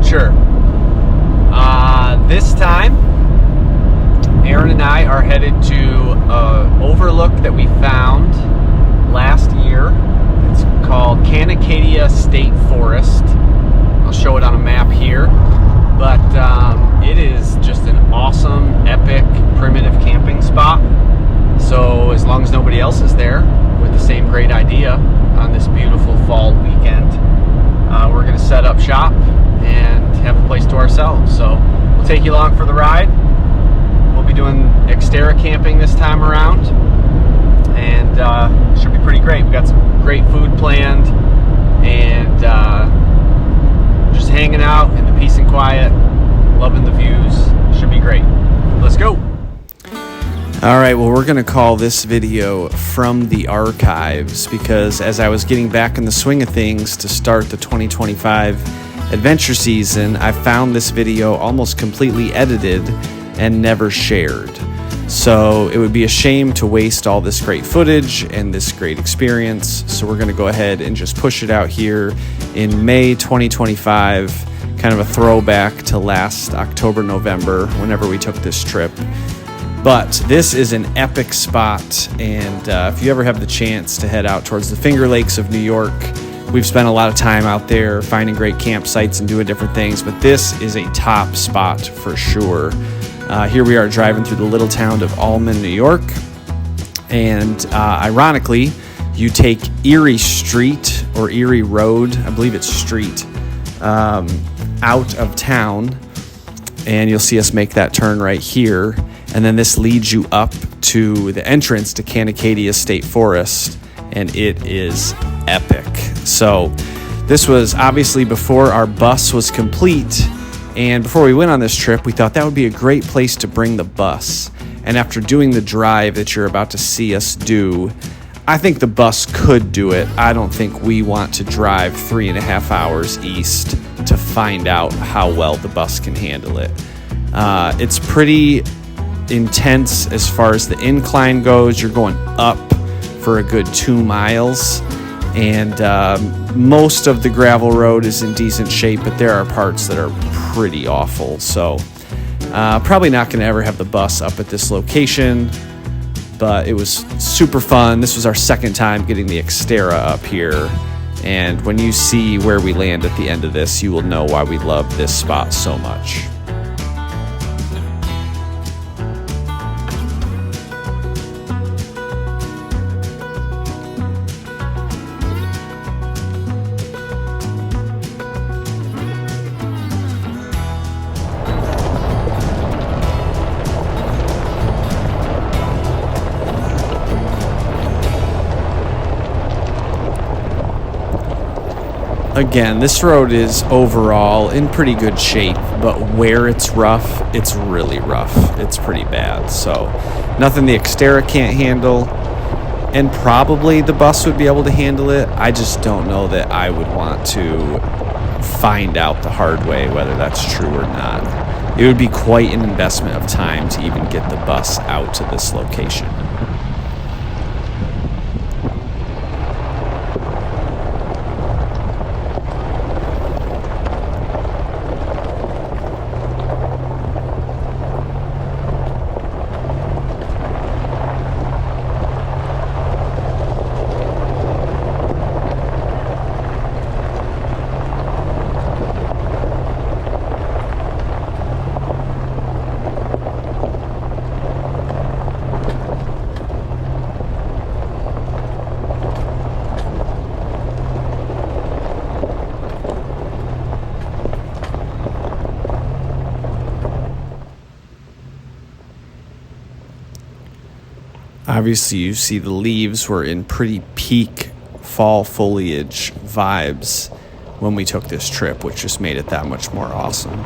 adventure. This time, Aaron and I are headed to an overlook that we found last year. It's called Canacadia State Forest. I'll show it on a map here. But it is just an awesome, epic, primitive camping spot. So as long as nobody else is there with the same great idea on this beautiful fall weekend, we're going to set up shop and have a place to ourselves. So we'll take you along for the ride. We'll be doing XTerra camping this time around, and should be pretty great. We got some great food planned, and just hanging out in the peace and quiet, loving the views. Should be great. Let's go. All right, well, we're going to call this video From the Archives, because as I was getting back in the swing of things to start the 2025 adventure season, I found this video almost completely edited and never shared. So it would be a shame to waste all this great footage and this great experience. So we're going to go ahead and just push it out here in May 2025, kind of a throwback to last October, November, whenever we took this trip. But this is an epic spot, and if you ever have the chance to head out towards the Finger Lakes of New York, we've spent a lot of time out there finding great campsites and doing different things, but this is a top spot for sure. Here we are driving through the little town of Allman, New York, and ironically, you take Erie Street, or Erie Road, I believe it's street, out of town, and you'll see us make that turn right here. And then this leads you up to the entrance to Canacadia State Forest, and it is epic. So this was obviously before our bus was complete, and before we went on this trip, we thought that would be a great place to bring the bus. And after doing the drive that you're about to see us do, I think the bus could do it. I don't think we want to drive 3.5 hours east to find out how well the bus can handle it. It's pretty intense as far as the incline goes. You're going up for a good 2 miles, and most of the gravel road is in decent shape, but there are parts that are pretty awful. So probably not going to ever have the bus up at this location, but it was super fun. This was our second time getting the XTerra up here, and when you see where we land at the end of this, you will know why we love this spot so much. Again, this road is overall in pretty good shape, but where it's rough, it's really rough. It's pretty bad. So nothing the XTerra can't handle, and probably the bus would be able to handle it. I just don't know that I would want to find out the hard way whether that's true or not. It would be quite an investment of time to even get the bus out to this location. Obviously, you see the leaves were in pretty peak fall foliage vibes when we took this trip, which just made it that much more awesome.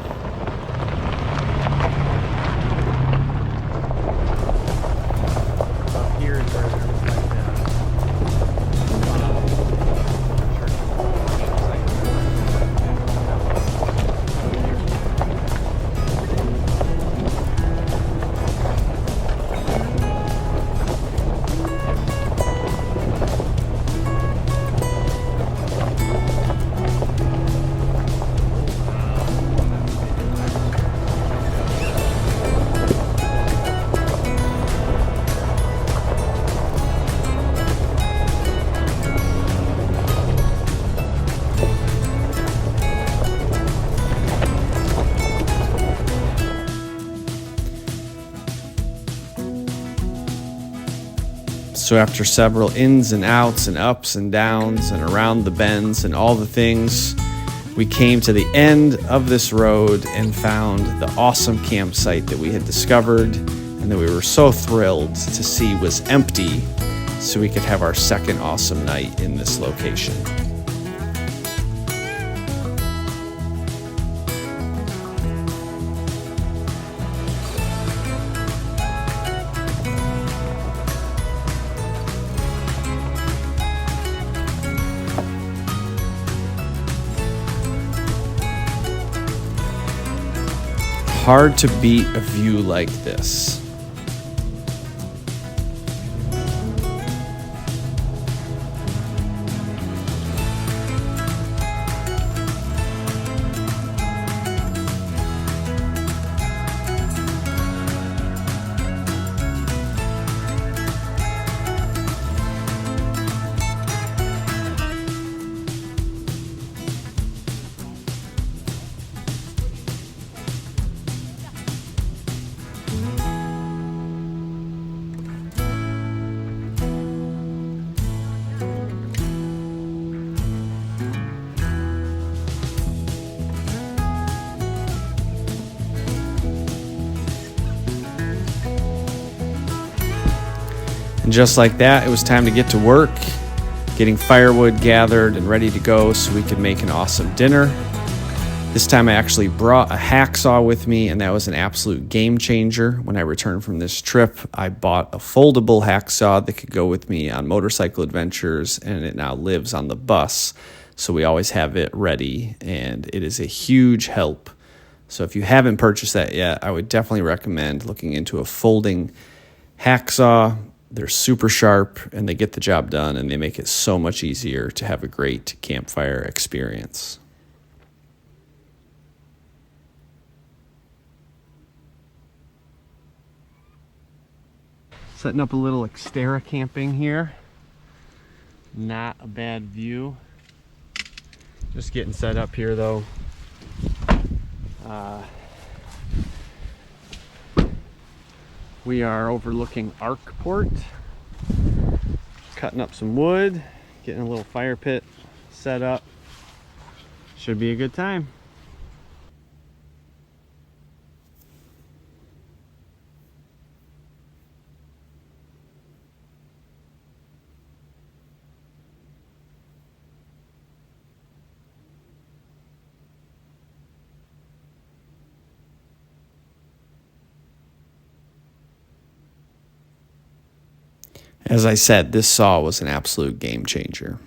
So after several ins and outs and ups and downs and around the bends and all the things, we came to the end of this road and found the awesome campsite that we had discovered and that we were so thrilled to see was empty, so we could have our second awesome night in this location. Hard to beat a view like this. And just like that, it was time to get to work, getting firewood gathered and ready to go so we could make an awesome dinner. This time I actually brought a hacksaw with me, and that was an absolute game changer. When I returned from this trip, I bought a foldable hacksaw that could go with me on motorcycle adventures, and it now lives on the bus. So we always have it ready, and it is a huge help. So if you haven't purchased that yet, I would definitely recommend looking into a folding hacksaw. They're super sharp and they get the job done, and they make it so much easier to have a great campfire experience. Setting up a little XTerra camping here. Not a bad view. Just getting set up here though. We are overlooking Arkport, cutting up some wood, getting a little fire pit set up. Should be a good time. As I said, this saw was an absolute game changer.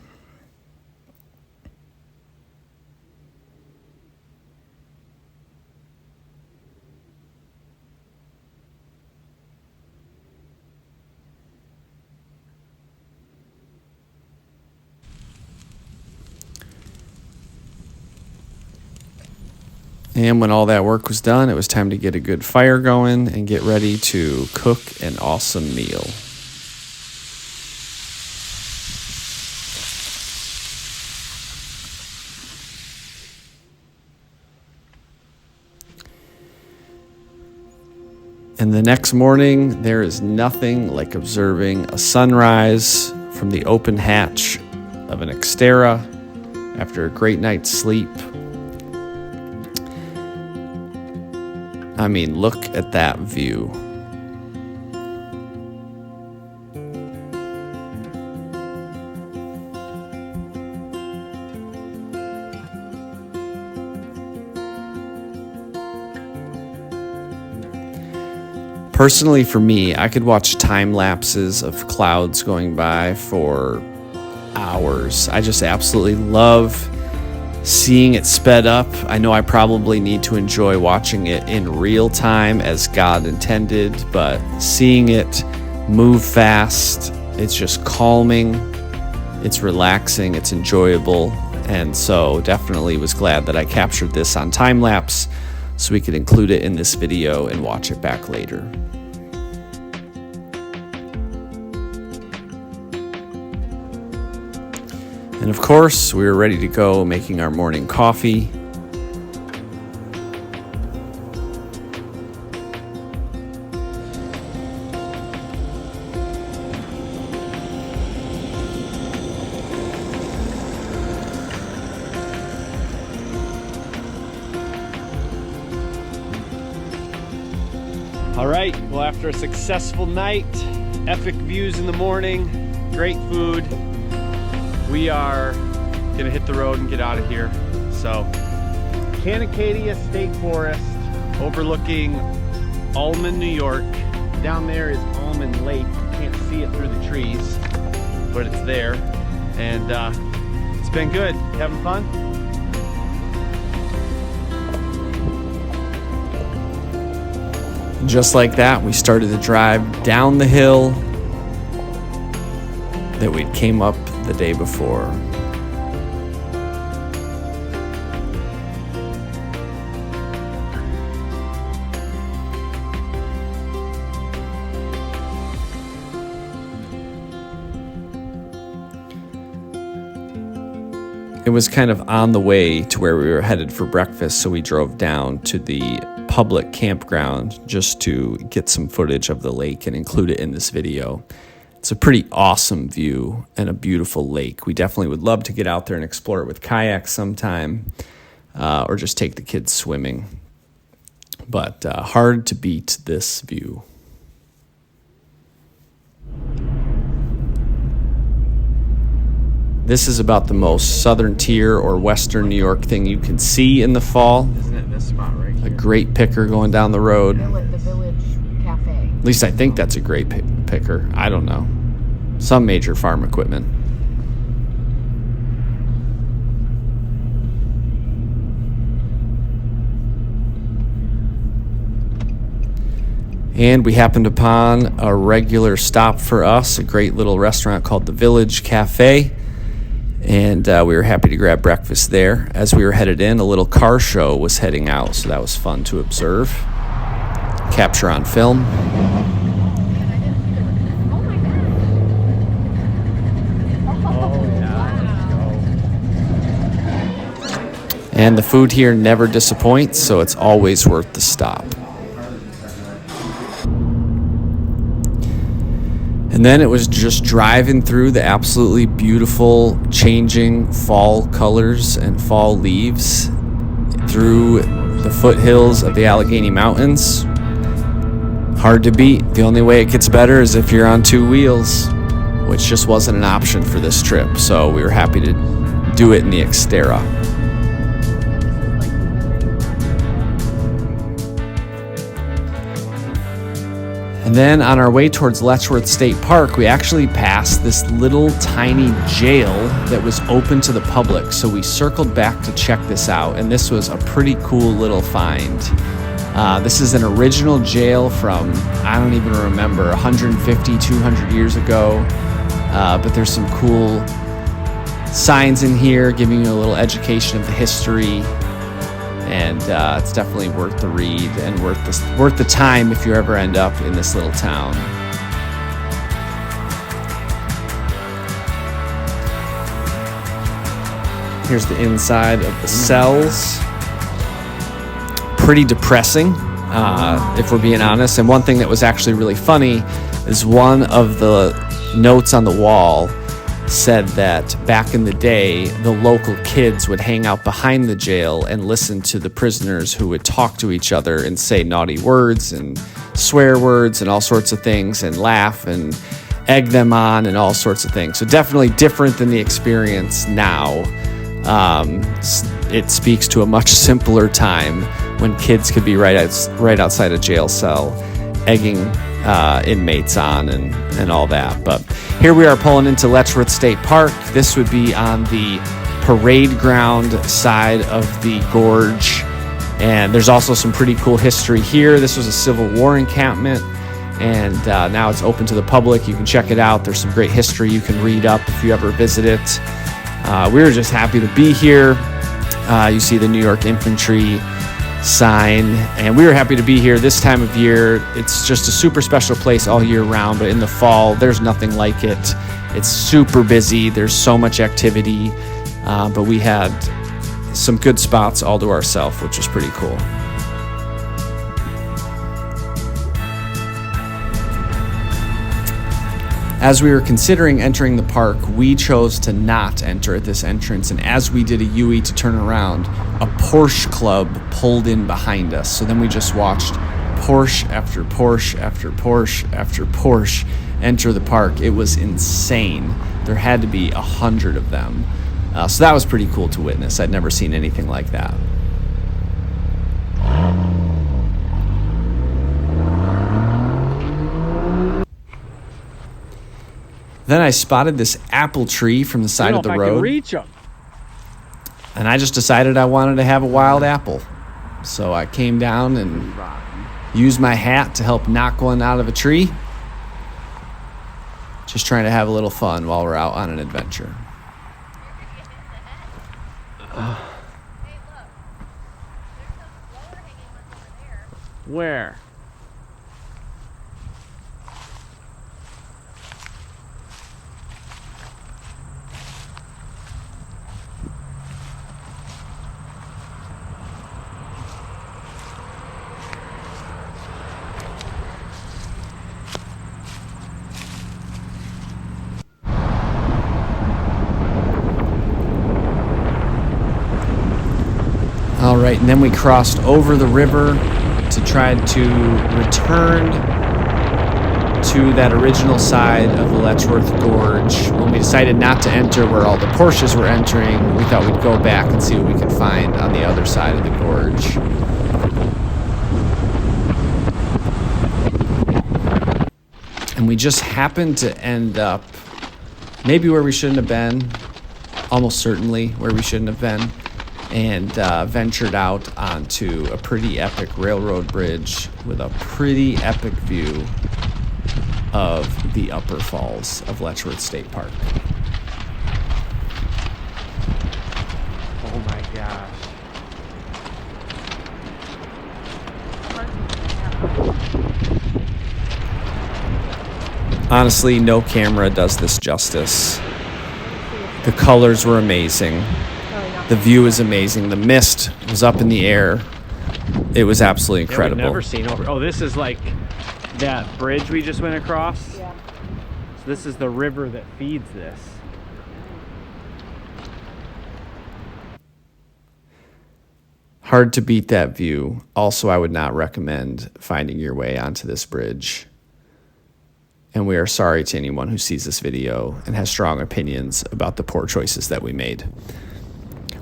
And when all that work was done, it was time to get a good fire going and get ready to cook an awesome meal. And the next morning, there is nothing like observing a sunrise from the open hatch of an XTerra after a great night's sleep. I mean, look at that view. Personally, for me, I could watch time lapses of clouds going by for hours. I just absolutely love seeing it sped up. I know I probably need to enjoy watching it in real time as God intended, but seeing it move fast, it's just calming, it's relaxing, it's enjoyable, and so definitely was glad that I captured this on time lapse so we could include it in this video and watch it back later. And of course, we were ready to go making our morning coffee. All right, well, after a successful night, epic views in the morning, great food, we are gonna hit the road and get out of here. So, Kankakee State Forest, overlooking Almond, New York. Down there is Almond Lake. You can't see it through the trees, but it's there. And it's been good. Having fun? Just like that, we started the drive down the hill that we came up the day before. It was kind of on the way to where we were headed for breakfast, so we drove down to the public campground just to get some footage of the lake and include it in this video. It's a pretty awesome view and a beautiful lake. We definitely would love to get out there and explore it with kayaks sometime, or just take the kids swimming. But hard to beat this view. This is about the most southern tier or western New York thing you can see in the fall. Isn't it this spot right here? A great picker going down the road. The Village Cafe. At least I think that's a great picker. I don't know. Some major farm equipment. And we happened upon a regular stop for us, a great little restaurant called the Village Cafe. And we were happy to grab breakfast there. As we were headed in, a little car show was heading out, so that was fun to observe. Capture on film. And the food here never disappoints, so it's always worth the stop. And then it was just driving through the absolutely beautiful changing fall colors and fall leaves through the foothills of the Allegheny Mountains. Hard to beat. The only way it gets better is if you're on two wheels, which just wasn't an option for this trip. So we were happy to do it in the XTerra. And then on our way towards Letchworth State Park, we actually passed this little tiny jail that was open to the public. So we circled back to check this out, and this was a pretty cool little find. This is an original jail from, I don't even remember, 150, 200 years ago. But there's some cool signs in here giving you a little education of the history. And it's definitely worth the read and worth the time if you ever end up in this little town. Here's the inside of the cells. Pretty depressing, if we're being honest. And one thing that was actually really funny is one of the notes on the wall said that back in the day, the local kids would hang out behind the jail and listen to the prisoners who would talk to each other and say naughty words and swear words and all sorts of things and laugh and egg them on and all sorts of things. So definitely different than the experience now. It speaks to a much simpler time when kids could be right outside a jail cell egging inmates on and all that. But here we are pulling into Letchworth State Park. This would be on the parade ground side of the gorge. And there's also some pretty cool history here. This was a Civil War encampment, and now it's open to the public. You can check it out. There's some great history you can read up if you ever visit it. We were just happy to be here. You see the New York Infantry sign, and we were happy to be here this time of year. It's just a super special place all year round, but in the fall there's nothing like it. It's super busy, there's so much activity, but we had some good spots all to ourselves, which was pretty cool. As we were considering entering the park, we chose to not enter at this entrance, and as we did a U-E to turn around, a Porsche club pulled in behind us. So then we just watched Porsche after Porsche after Porsche after Porsche enter the park. It was insane. There had to be 100 of them. So that was pretty cool to witness. I'd never seen anything like that. Then I spotted this apple tree from the side of the road. I can reach them. And I just decided I wanted to have a wild apple. So I came down and used my hat to help knock one out of a tree. Just trying to have a little fun while we're out on an adventure. Where? All right, and then we crossed over the river to try to return to that original side of the Letchworth Gorge. When we decided not to enter where all the Porsches were entering, we thought we'd go back and see what we could find on the other side of the gorge. And we just happened to end up maybe where we shouldn't have been, almost certainly where we shouldn't have been, and ventured out onto a pretty epic railroad bridge with a pretty epic view of the upper falls of Letchworth State Park. Oh my gosh. Honestly, no camera does this justice. The colors were amazing. The view is amazing. The mist was up in the air. It was absolutely incredible. Yeah, we've never seen over. Oh, this is like that bridge we just went across. Yeah. So this is the river that feeds this. Hard to beat that view. Also, I would not recommend finding your way onto this bridge. And we are sorry to anyone who sees this video and has strong opinions about the poor choices that we made.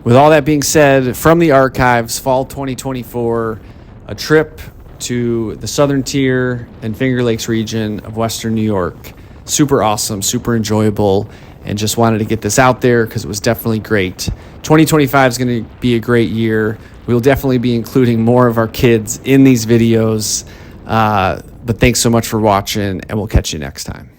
With all that being said, from the archives, fall 2024, a trip to the southern tier and Finger Lakes region of Western New York. Super awesome, super enjoyable, and just wanted to get this out there because it was definitely great. 2025 is going to be a great year. We'll definitely be including more of our kids in these videos. But thanks so much for watching, and we'll catch you next time.